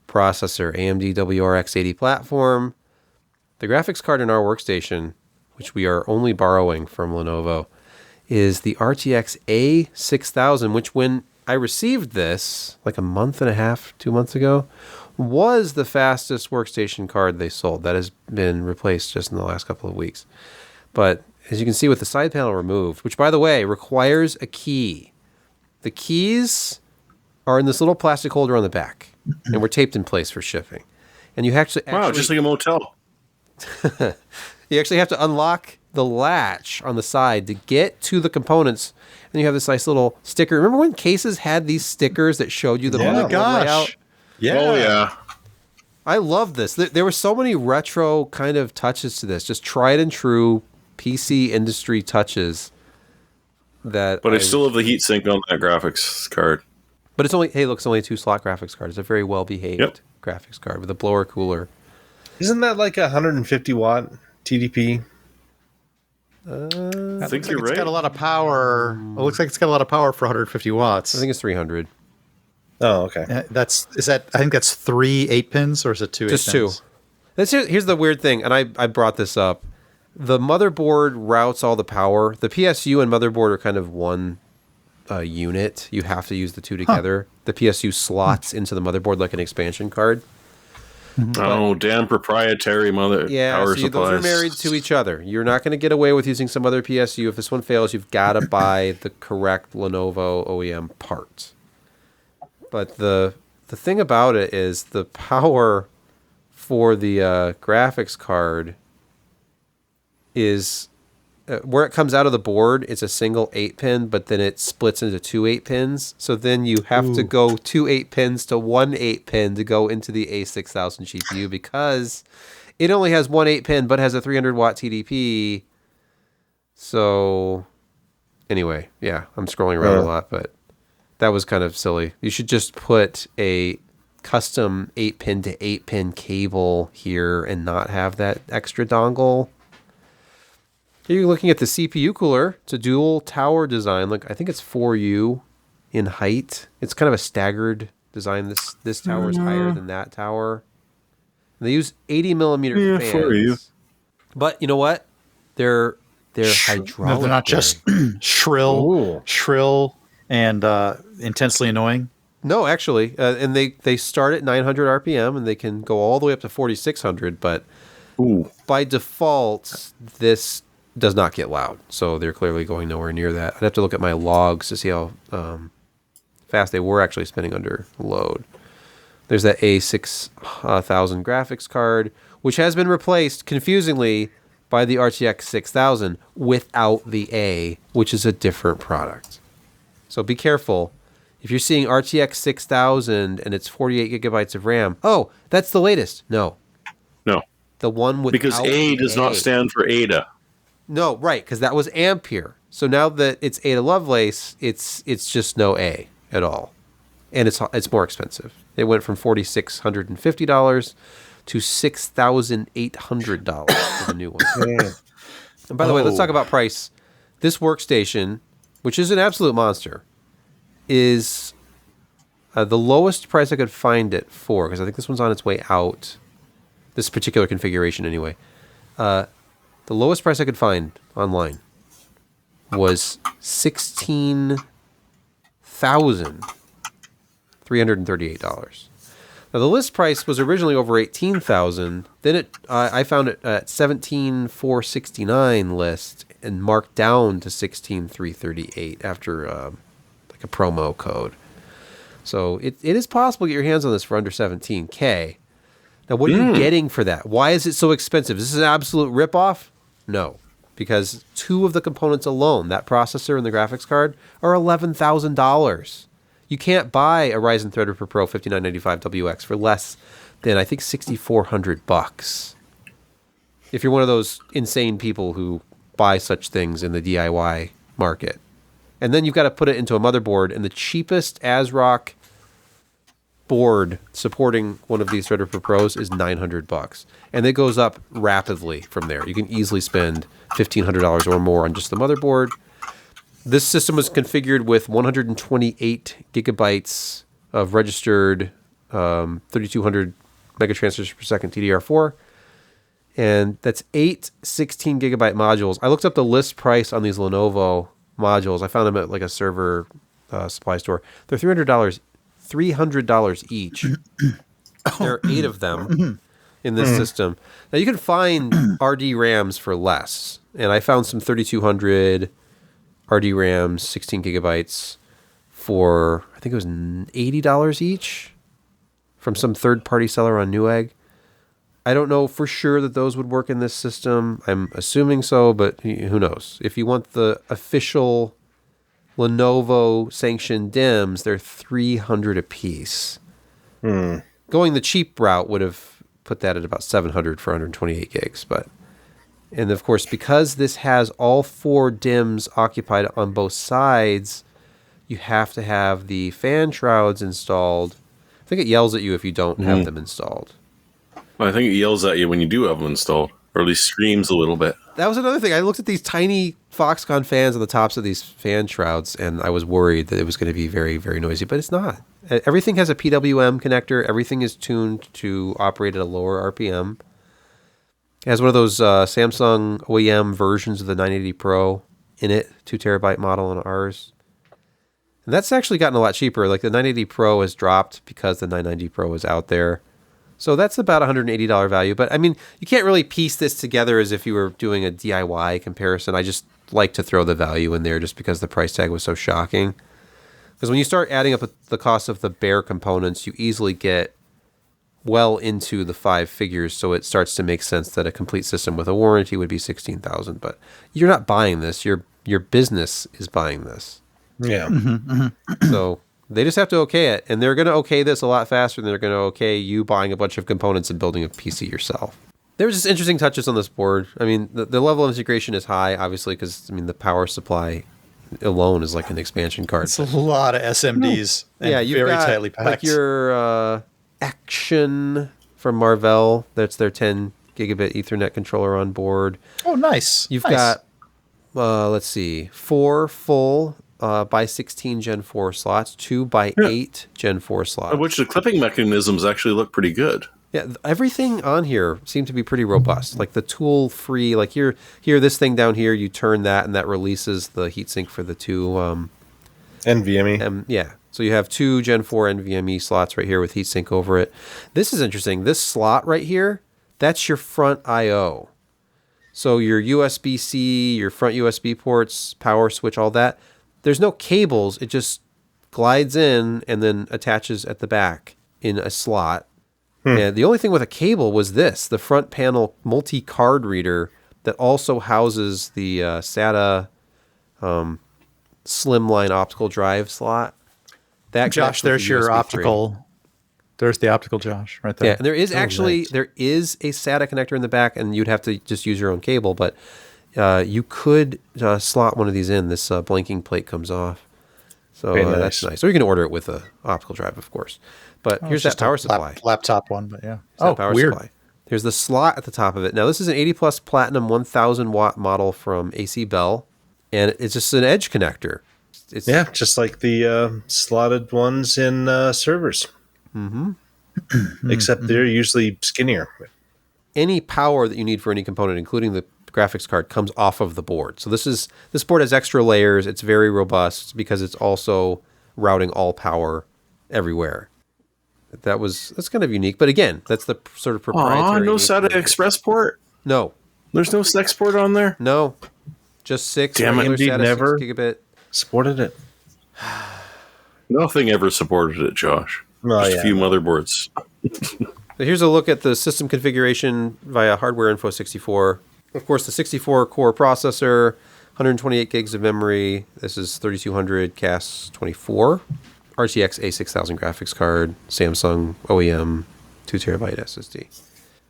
processor, AMD WRX80 platform. The graphics card in our workstation, which we are only borrowing from Lenovo, is the RTX A6000, which when I received this like a month and a half, 2 months ago, was the fastest workstation card they sold. That has been replaced just in the last couple of weeks. But as you can see with the side panel removed, which by the way requires a key. The keys are in this little plastic holder on the back and were taped in place for shipping. And you actually Just like a motel. you actually have to unlock the latch on the side to get to the components. And you have this nice little sticker. Remember when cases had these stickers that showed you the motherboard layout? Yeah. Oh, yeah. I love this. There were so many retro kind of touches to this, just tried and true PC industry touches. But I still have the heatsink on that graphics card. But it's only, it's only a 2-slot graphics card. It's a very well-behaved graphics card with a blower cooler. Isn't that like a 150 watt TDP? I think you're It's right. got a lot of power. It looks like it's got a lot of power for 150 watts. I think it's 300. Oh, okay. I think that's 3 8-pins, or is it 2 Just 8-pins? two. Here's the weird thing, and I brought this up. The motherboard routes all the power. The PSU and motherboard are kind of one unit. You have to use the two together. The PSU slots into the motherboard like an expansion card. Oh, damn proprietary power so supplies. those are married to each other. You're not going to get away with using some other PSU. If this one fails, you've got to buy the correct Lenovo OEM part. But the thing about it is the power for the graphics card is where it comes out of the board. It's a single 8-pin, but then it splits into 2 8-pins. So then you have to go 2 8-pins to 1 8-pin to go into the A6000 GPU because it only has 1 8-pin but has a 300 watt TDP. So anyway, I'm scrolling around a lot, but that was kind of silly. You should just put a custom 8-pin to 8-pin cable here and not have that extra dongle. Here you're looking at the CPU cooler. It's a dual tower design. Look, I think it's 4U in height. It's kind of a staggered design. This tower is higher than that tower. And they use 80 millimeter fans. 4U. But you know what? They're hydraulic. No, they're not just shrill, and intensely annoying. No, actually, and they start at 900 RPM and they can go all the way up to 4600. But by default, this does not get loud, so they're clearly going nowhere near that. I'd have to look at my logs to see how fast they were actually spinning under load. There's that A6000 graphics card, which has been replaced, confusingly, by the RTX 6000 without the A, which is a different product. So be careful. If you're seeing RTX 6000 and it's 48 gigabytes of RAM, oh, that's the latest. No. The one with because A does not stand for Ada. No, right, because that was Ampere. So now that it's Ada Lovelace, it's just no A at all, and it's more expensive. It went from $4,650 to $6,800 for the new one. And by the way, let's talk about price. This workstation, which is an absolute monster, is the lowest price I could find it for, because I think this one's on its way out. This particular configuration, anyway. The lowest price I could find online was $16,338. Now the list price was originally over $18,000. Then I found it at $17,469 list and marked down to $16,338 after like a promo code. So it is possible to get your hands on this for under $17K. Now what are you getting for that? Why is it so expensive? Is this an absolute ripoff? No, because two of the components alone, that processor and the graphics card, are $11,000. You can't buy a Ryzen Threadripper Pro 5995WX for less than, I think, $6,400. If you're one of those insane people who buy such things in the DIY market. And then you've got to put it into a motherboard, and the cheapest ASRock board supporting one of these Threadripper Pros is $900. And it goes up rapidly from there. You can easily spend $1,500 or more on just the motherboard. This system was configured with 128 gigabytes of registered 3200 megatransfers per second DDR4. And that's 8 16 gigabyte modules. I looked up the list price on these Lenovo modules. I found them at like a server supply store. They're $300 each. There are 8 of them in this system. Now you can find RD RAMs for less. And I found some 3200 RD RAMs, 16 gigabytes for, I think it was $80 each from some third-party seller on Newegg. I don't know for sure that those would work in this system. I'm assuming so, but who knows? If you want the official Lenovo sanctioned DIMMs, they're $300 a piece. Going the cheap route would have put that at about $700 for 128 gigs, but... And of course, because this has all 4 DIMMs occupied on both sides, you have to have the fan shrouds installed. I think it yells at you if you don't have them installed. I think it yells at you when you do have them installed, or at least screams a little bit. That was another thing. I looked at these tiny Foxconn fans on the tops of these fan shrouds, and I was worried that it was going to be very, very noisy, but it's not. Everything has a PWM connector. Everything is tuned to operate at a lower RPM. It has one of those Samsung OEM versions of the 980 Pro in it, 2 terabyte model on ours. And that's actually gotten a lot cheaper. Like the 980 Pro has dropped because the 990 Pro is out there. So that's about $180 value. But I mean, you can't really piece this together as if you were doing a DIY comparison. I just like to throw the value in there just because the price tag was so shocking. Because when you start adding up the cost of the bare components, you easily get well into the 5 figures, so it starts to make sense that a complete system with a warranty would be $16,000. But you're not buying this; your business is buying this. Yeah. So they just have to okay it, and they're going to okay this a lot faster than they're going to okay you buying a bunch of components and building a PC yourself. There was just interesting touches on this board. I mean, the level of integration is high, obviously, because I mean the power supply alone is like an expansion card. It's a lot of SMDs. And yeah, you've very got tightly packed. like your Action from Marvell. That's their 10 gigabit Ethernet controller on board. Oh, nice. You've got, let's see, 4 full by 16 Gen 4 slots, 2 by 8 Gen 4 slots. Which the clipping mechanisms actually look pretty good. Yeah, everything on here seemed to be pretty robust. Like the tool-free, like here, this thing down here, you turn that and that releases the heatsink for the 2 NVMe. Yeah. So you have 2 Gen 4 NVMe slots right here with heatsink over it. This is interesting. This slot right here, that's your front I/O. So your USB-C, your front USB ports, power switch, all that. There's no cables. It just glides in and then attaches at the back in a slot. And the only thing with a cable was this, the front panel multi-card reader that also houses the SATA slimline optical drive slot. That Josh, there's your optical. There's the optical, Josh, right there. Yeah, and there is actually there is a SATA connector in the back, and you'd have to just use your own cable. But You could slot one of these in. This blinking plate comes off. So that's nice. Or you can order it with a optical drive, of course. But here's that power supply. Laptop one, but yeah. Power weird. supply. Here's the slot at the top of it. Now, this is an 80 plus platinum 1000 watt model from AC Bell, and it's just an edge connector. It's just like the slotted ones in servers. Mm-hmm. Except they're usually skinnier. Any power that you need for any component, including the graphics card, comes off of the board. So this board has extra layers. It's very robust because it's also routing all power everywhere. That's kind of unique. But again, that's the sort of proprietary. No SATA Express port? No. There's no SEX port on there? No. Just 6 Damn it, regular indeed, SATA never 6 gigabit. Supported it. Nothing ever supported it, Josh. Just a few motherboards. So here's a look at the system configuration via Hardware Info 64. Of course, the 64-core processor, 128 gigs of memory. This is 3200 CAS 24. RTX A6000 graphics card, Samsung OEM, 2 terabyte SSD.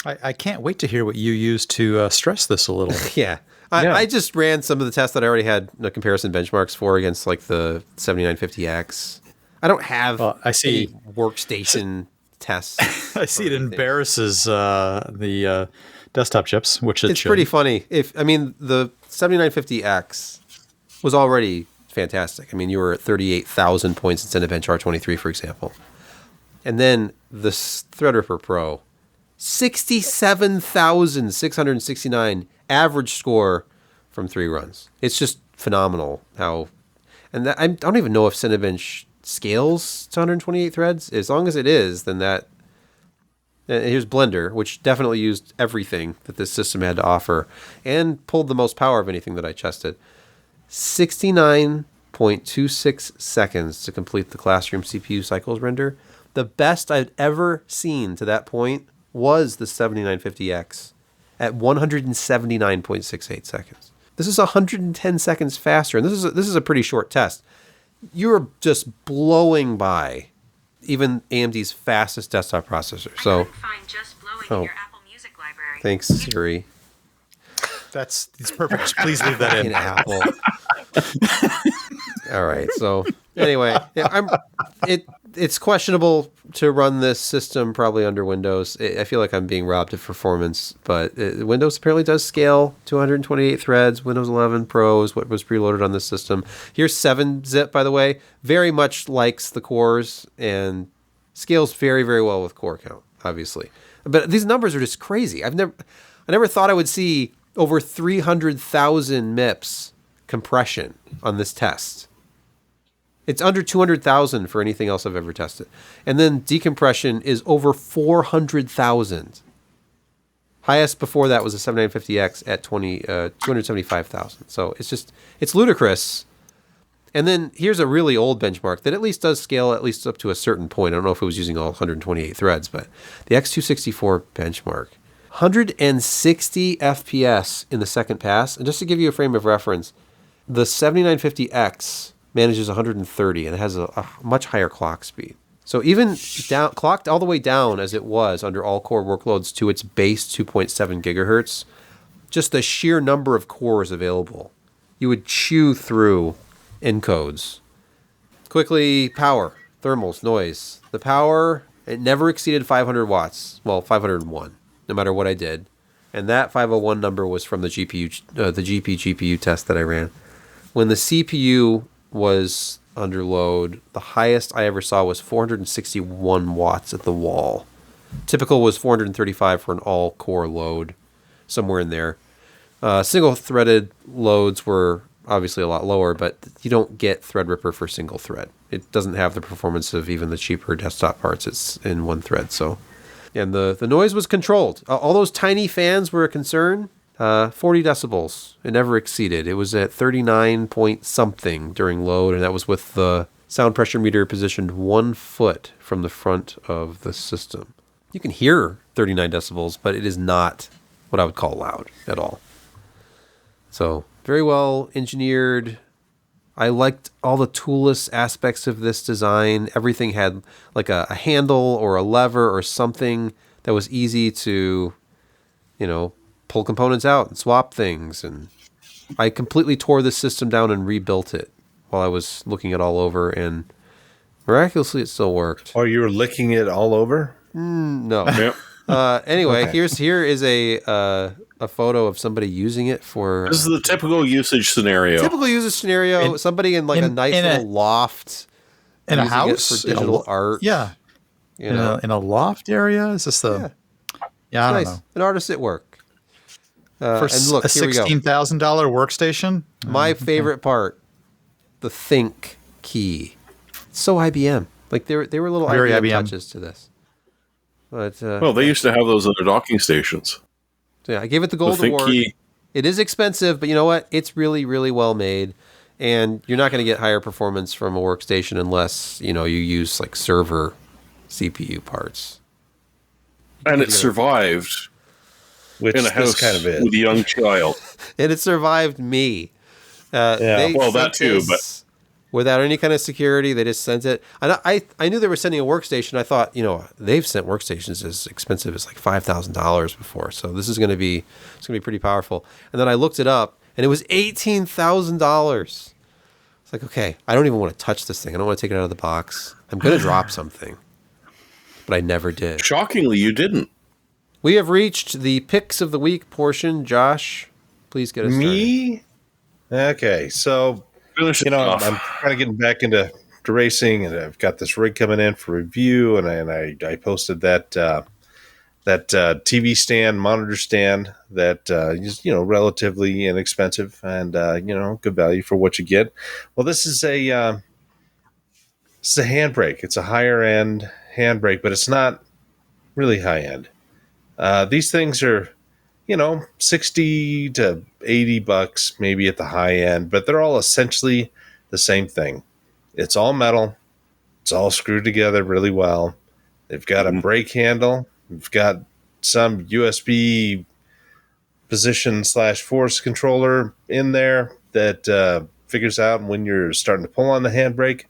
I can't wait to hear what you use to stress this a little. Yeah. I just ran some of the tests that I already had comparison benchmarks for against like the 7950X. I don't have any workstation tests. I see it embarrasses the desktop chips, which it's pretty funny. The 7950X was already fantastic. I mean, you were at 38,000 points in Cinebench R23, for example. And then the Threadripper Pro, 67,669 average score from 3 runs. It's just phenomenal how... And I don't even know if Cinebench scales to 128 threads. As long as it is, then that... And here's Blender, which definitely used everything that this system had to offer and pulled the most power of anything that I tested. 69.26 seconds to complete the Classroom CPU cycles render. The best I'd ever seen to that point was the 7950X at 179.68 seconds. This is 110 seconds faster, and this is a pretty short test. You're just blowing by even AMD's fastest desktop processor. So, find just blowing in your Apple Music library. Thanks, Siri. It's perfect. Please leave that in. Apple. All right. So anyway, it's questionable to run this system probably under Windows. I feel like I'm being robbed of performance, but Windows apparently does scale to 128 threads. Windows 11 Pro is what was preloaded on this system. Here's 7-zip, by the way. Very much likes the cores and scales very, very well with core count, obviously. But these numbers are just crazy. I never thought I would see over 300,000 MIPS compression on this test. It's under 200,000 for anything else I've ever tested. And then decompression is over 400,000. Highest before that was a 7950X at 275,000. So it's ludicrous. And then here's a really old benchmark that at least does scale at least up to a certain point. I don't know if it was using all 128 threads, but the X264 benchmark. 160 FPS in the second pass. And just to give you a frame of reference, the 7950X manages 130 and it has a much higher clock speed. So even clocked all the way down as it was under all core workloads to its base 2.7 gigahertz, just the sheer number of cores available, you would chew through encodes. Quickly, power, thermals, noise. The power, it never exceeded 500 watts. Well, 501. No matter what I did. And that 501 number was from the GPU test that I ran. When the CPU was under load, the highest I ever saw was 461 watts at the wall. Typical was 435 for an all-core load, somewhere in there. Single-threaded loads were obviously a lot lower, but you don't get Threadripper for single thread. It doesn't have the performance of even the cheaper desktop parts. It's in one thread, so... And the noise was controlled. All those tiny fans were a concern. 40 decibels. It never exceeded. It was at 39 point something during load, and that was with the sound pressure meter positioned 1 foot from the front of the system. You can hear 39 decibels, but it is not what I would call loud at all. So, very well engineered. I liked all the toolless aspects of this design. Everything had like a handle or a lever or something that was easy to, pull components out and swap things. And I completely tore this system down and rebuilt it while I was looking it all over, and miraculously it still worked. Or you were licking it all over? No. Yep. Anyway, Okay. here is a photo of somebody using it for This is the typical usage scenario. typical user scenario. Somebody in like a nice little loft in a using it house for digital art. Yeah, You know, in a loft area. Is this the? Yeah, I don't nice. know. An artist at work. For and look, a here we go. $16,000 workstation. My favorite part, the Think key. It's so IBM. Like they were little Very IBM, IBM. touches to this. But Well, they used to have those at the docking stations. so yeah, I gave it the The gold Think award. key. It is expensive, but you know what? It's really, really well made. And you're not going to get higher performance from a workstation unless, you use like server CPU parts. And it survived Which in a this house kind of with is. a young child. And it survived me. They Well, sent that too, this without any kind of security. They just sent it. And I knew they were sending a workstation. I thought, they've sent workstations as expensive as like $5,000 before. So this is going to be pretty powerful. And then I looked it up and it was $18,000. It's like, okay, I don't even want to touch this thing. I don't want to take it out of the box. I'm going to drop something. But I never did. Shockingly, you didn't. We have reached the picks of the week portion. Josh, please get us started. Me? Okay, so Finish it I'm off. kind of getting back into racing, and I've got this rig coming in for review, and I posted that TV stand, monitor stand that is relatively inexpensive and good value for what you get. Well, this is a handbrake. It's a higher end handbrake, but it's not really high end. These things are 60 to $80 maybe at the high end, but they're all essentially the same thing. It's all metal. It's all screwed together really well. They've got a brake handle. We've got some USB position / force controller in there that figures out when you're starting to pull on the handbrake.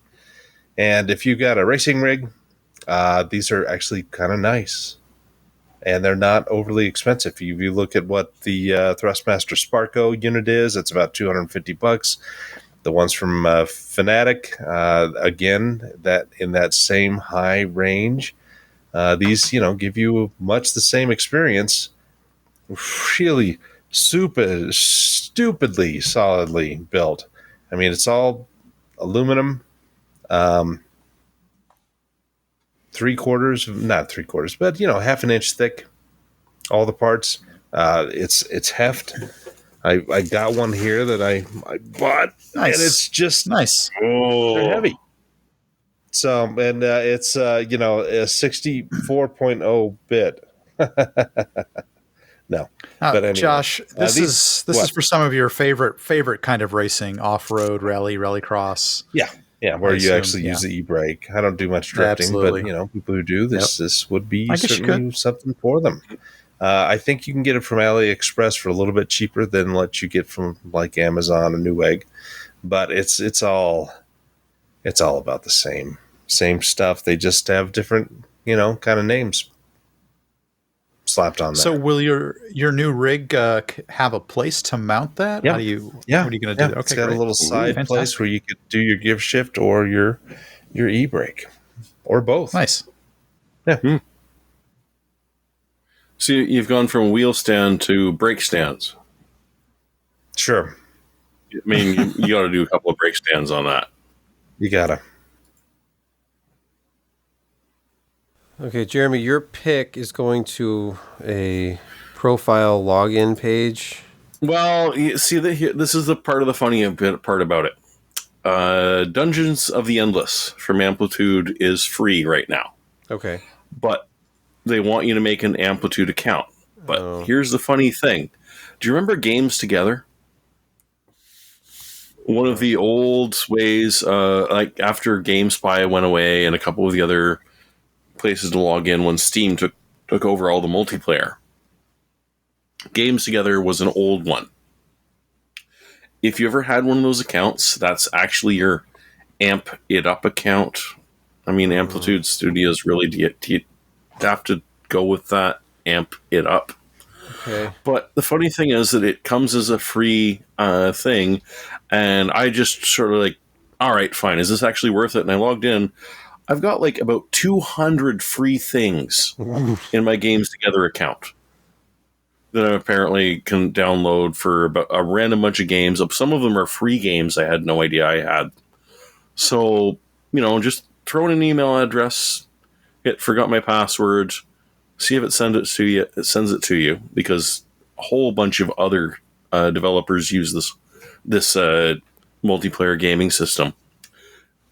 And if you've got a racing rig, these are actually kind of nice. And they're not overly expensive. If you look at what the Thrustmaster Sparco unit is, it's about $250. The ones from Fanatic, again, that in that same high range. These, give you much the same experience. Really stupidly solidly built. I mean, it's all aluminum. Not three quarters, but half an inch thick. All the parts. It's heft. I got one here that I bought, Nice. and it's just Nice. they're heavy. So, and it's a 64.0 bit. No, but anyway, Josh, this is what? for some of your favorite kind of racing: off-road, rallycross. Yeah, where I you assume, actually use the e-brake. I don't do much drifting, Absolutely. but people who do this would be I guess you certainly something for them. I think you can get it from AliExpress for a little bit cheaper than what you get from like Amazon or Newegg, but it's all about the same stuff. They just have different kind of names slapped on there. So, will your new rig have a place to mount that? Yeah. How do you? Yeah. What are you going to do? It's Okay, got great. a little side Fantastic. place where you could do your give shift or your e-brake or both. Nice. So you've gone from wheel stand to brake stands. Sure. I mean, you got to do a couple of brake stands on that. You gotta. Okay, Jeremy, your pick is going to a profile login page. Well, you see, this is the part of the funny part about it. Dungeons of the Endless from Amplitude is free right now, Okay. but they want you to make an Amplitude account. But here's the funny thing. Do you remember Games Together? One of the old ways, like after GameSpy went away and a couple of the other places to log in when Steam took over all the multiplayer. Games Together was an old one. If you ever had one of those accounts, that's actually your Amp It Up account. I mean, Amplitude Studios really, do you have to go with that? Amp It Up. Okay. But the funny thing is that it comes as a free thing, and I just sort of like, all right, fine. Is this actually worth it? And I logged in. I've got like about 200 free things in my Games Together account that I apparently can download for about a random bunch of games. Some of them are free games I had no idea I had. So, just throw in an email address, hit forgot my password, see if it sends it to you. It sends it to you because a whole bunch of other developers use this multiplayer gaming system.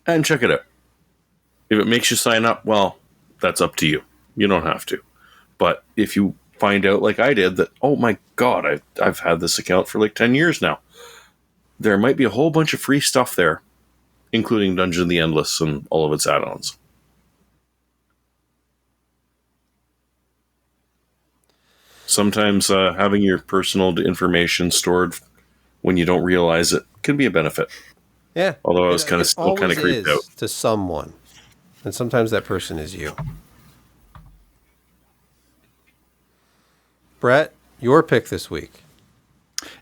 And check it out. If it makes you sign up, well, that's up to you. You don't have to. But if you find out, like I did, that, oh my God, I've had this account for like 10 years now, there might be a whole bunch of free stuff there, including Dungeon of the Endless and all of its add-ons. Sometimes having your personal information stored when you don't realize it can be a benefit. Yeah. Although I was still kind of creeped out. To someone. And sometimes that person is you. Brett, your pick this week.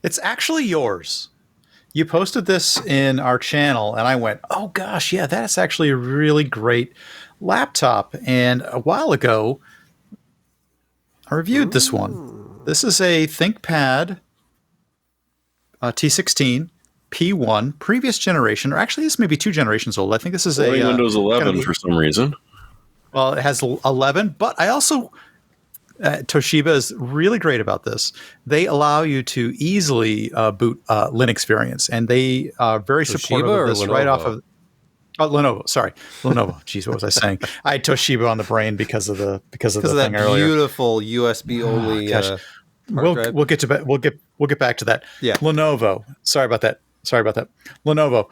It's actually yours. You posted this in our channel, and I went, oh gosh, yeah, that's actually a really great laptop. And a while ago, I reviewed this one. This is a ThinkPad T16 P1, previous generation, or actually this may be 2 generations old. I think this is Windows 11 for some reason. Well, it has 11, but I also... Toshiba is really great about this. They allow you to easily boot Linux variants, and they are very supportive of this right off of Lenovo. Sorry, Lenovo. Jeez, what was I saying? I had Toshiba on the brain because of the thing earlier. Beautiful USB only. We'll get back to that. Yeah, Lenovo. Sorry about that. Lenovo.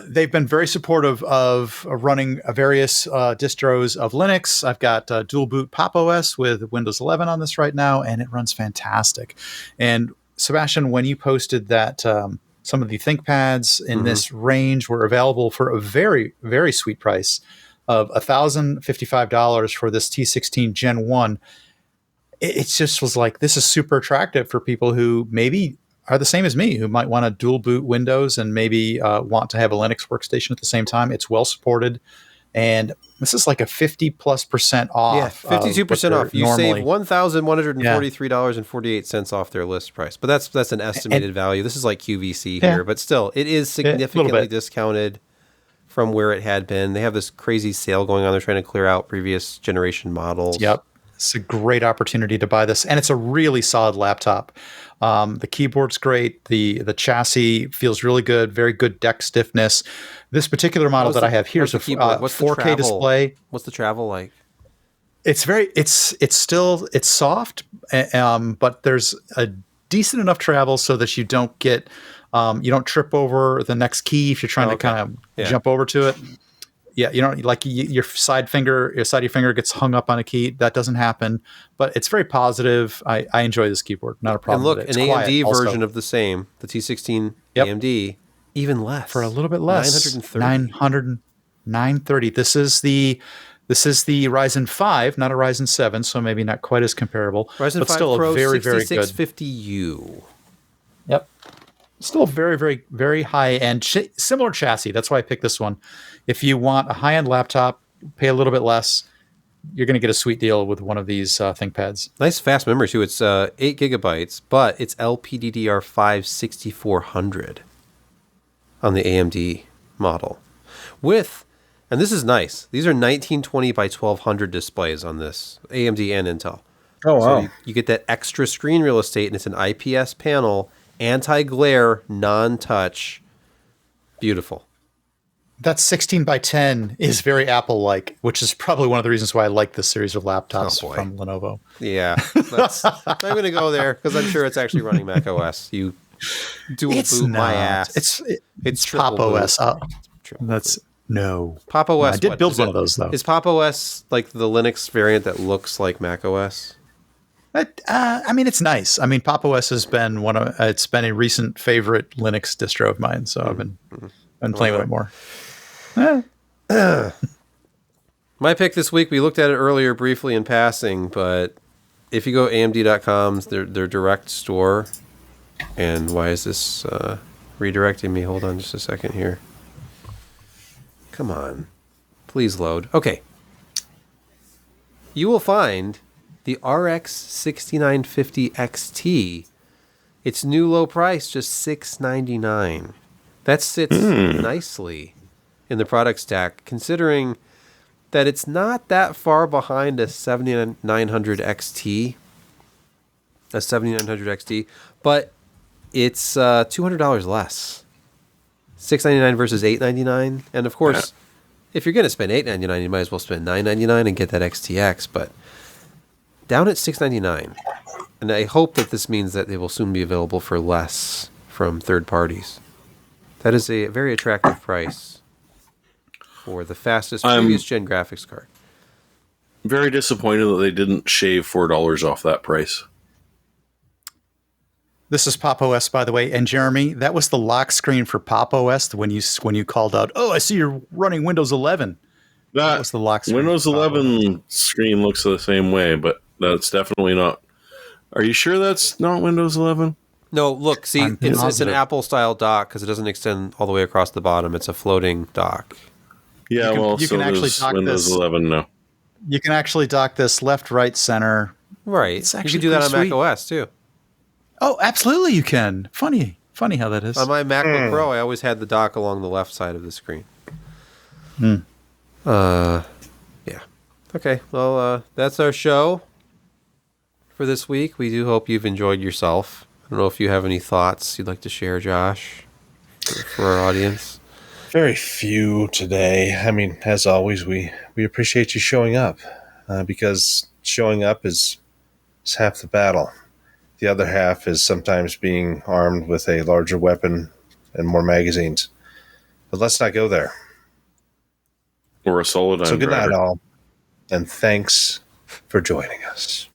They've been very supportive of running various distros of Linux. I've got dual boot Pop OS with Windows 11 on this right now, and it runs fantastic. And Sebastian, when you posted that some of the ThinkPads in this range were available for a very, very sweet price of $1,055 for this T16 Gen 1, it just was like, this is super attractive for people who maybe are the same as me, who might want to dual boot Windows and maybe want to have a Linux workstation at the same time. It's well supported. And this is like a 50+% off. Yeah, 52% off. You save $1,143.48 off their list price. But that's an estimated value. This is like QVC here. But still, it is significantly discounted from where it had been. They have this crazy sale going on. They're trying to clear out previous generation models. Yep. It's a great opportunity to buy this. And it's a really solid laptop. The keyboard's great. The chassis feels really good. Very good deck stiffness. This particular model that I have here is a 4K display. What's the travel like? It's soft, but there's a decent enough travel so that you don't get, you don't trip over the next key if you're trying to kind of jump over to it. Yeah, your side of your finger gets hung up on a key. That doesn't happen, but it's very positive. I enjoy this keyboard. Not a problem. And look, an AMD version of the same, the T16 AMD, even less for a little bit less. 930. This is the Ryzen 5, not a Ryzen 7, so maybe not quite as comparable. Ryzen but 5 still Pro a very, very good 6650U. Yep. Still very, very, very high-end, similar chassis. That's why I picked this one. If you want a high-end laptop, pay a little bit less, you're going to get a sweet deal with one of these ThinkPads. Nice fast memory, too. It's 8 gigabytes, but it's LPDDR5 6400 on the AMD model. And this is nice, these are 1920 by 1200 displays on this, AMD and Intel. Oh, wow. So you get that extra screen real estate, and it's an IPS panel, anti-glare, non-touch. Beautiful. That 16 by 10 is very Apple-like, which is probably one of the reasons why I like this series of laptops from Lenovo. Yeah. I'm going to go there because I'm sure it's actually running Mac OS. You dual boot my ass. It's Pop OS. No. Pop OS. I did build one of those, though. Is Pop OS like the Linux variant that looks like Mac OS? I mean, it's nice. I mean, Pop OS has been it's been a recent favorite Linux distro of mine, so I've been playing with it more. My pick this week, we looked at it earlier briefly in passing, but if you go AMD.com's their direct store, and why is this redirecting me? Hold on just a second here. Come on. Please load. Okay. You will find the RX 6950 XT. Its new low price, just $699. That sits nicely in the product stack, considering that it's not that far behind a 7900 XT. A 7900 XT, but it's $200 less. $699 versus $899. And of course, if you're going to spend $899, you might as well spend $999 and get that XTX, but down at $699. And I hope that this means that they will soon be available for less from third parties. That is a very attractive price for the fastest previous gen graphics card. Very disappointed that they didn't shave $4 off that price. This is Pop OS, by the way, and Jeremy, that was the lock screen for Pop OS when you called out, "Oh, I see you're running Windows 11." That was the lock screen. Windows 11 screen looks the same way, but that's definitely not. Are you sure that's not Windows 11? No, look, see, it's an Apple-style dock because it doesn't extend all the way across the bottom. It's a floating dock. Yeah, you can actually dock Windows 11 now. You can actually dock this left, right, center. Right. You can do that on Mac OS, too. Oh, absolutely you can. Funny how that is. On my MacBook Pro, I always had the dock along the left side of the screen. Yeah. Okay, well, that's our show for this week. We do hope you've enjoyed yourself. I don't know if you have any thoughts you'd like to share, Josh, for our audience. Very few today. I mean, as always, we appreciate you showing up because showing up is half the battle. The other half is sometimes being armed with a larger weapon and more magazines. But let's not go there. Or a Solidyne. So good night, all, and thanks for joining us.